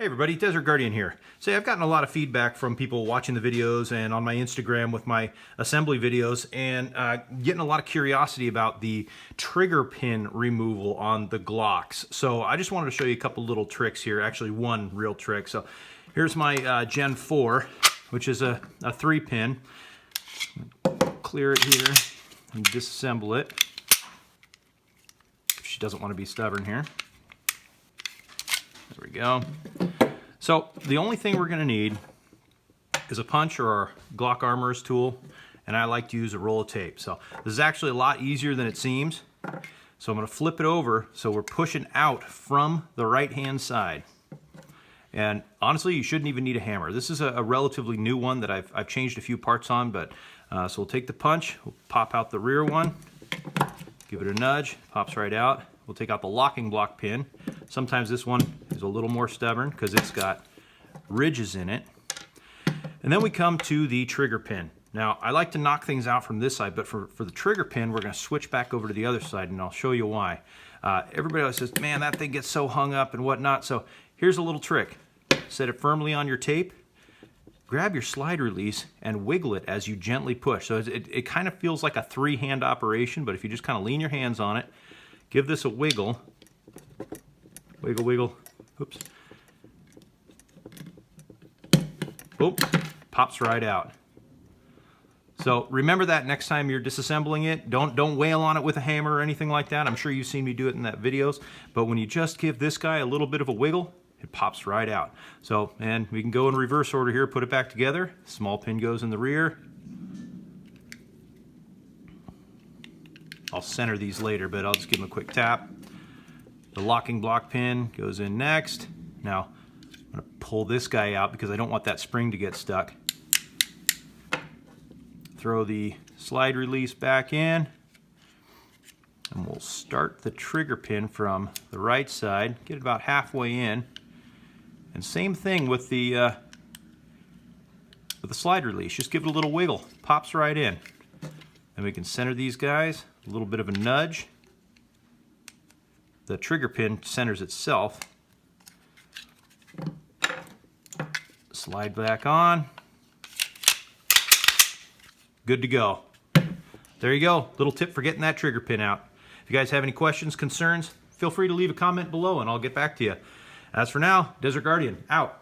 Hey everybody, Desert Guardian here. So I've gotten a lot of feedback from people watching the videos and on my Instagram with my assembly videos, and getting a lot of curiosity about the trigger pin removal on the Glocks. So I just wanted to show you a couple little tricks here, actually one real trick. So here's my Gen 4, which is a 3-pin. Clear it here and disassemble it. She doesn't want to be stubborn here. There we go. So the only thing we're going to need is a punch or our Glock Armorer's tool, and I like to use a roll of tape. So this is actually a lot easier than it seems. So I'm going to flip it over so we're pushing out from the right hand side. And honestly, you shouldn't even need a hammer. This is a relatively new one that I've changed a few parts on, but so we'll take the punch, we'll pop out the rear one, give it a nudge, pops right out. We'll take out the locking block pin. Sometimes this one is a little more stubborn because it's got ridges in it. And then we come to the trigger pin. Now, I like to knock things out from this side, but for the trigger pin, we're going to switch back over to the other side, and I'll show you why. Everybody always says, man, that thing gets so hung up and whatnot. So here's a little trick. Set it firmly on your tape, grab your slide release, and wiggle it as you gently push. So it kind of feels like a three-hand operation, but if you just kind of lean your hands on it, give this a wiggle. Wiggle, wiggle. Oops. Boom. Pops right out. So remember that next time you're disassembling it. Don't wail on it with a hammer or anything like that. I'm sure you've seen me do it in that videos. But when you just give this guy a little bit of a wiggle, it pops right out. So, and we can go in reverse order here, put it back together. Small pin goes in the rear. I'll center these later, but I'll just give them a quick tap. The locking block pin goes in next. Now, I'm going to pull this guy out because I don't want that spring to get stuck. Throw the slide release back in, and we'll start the trigger pin from the right side, get it about halfway in. And same thing with the slide release. Just give it a little wiggle. Pops right in. And we can center these guys. A little bit of a nudge. The trigger pin centers itself. Slide back on. Good to go. There you go. Little tip for getting that trigger pin out. If you guys have any questions, concerns, feel free to leave a comment below and I'll get back to you. As for now, Desert Guardian, out.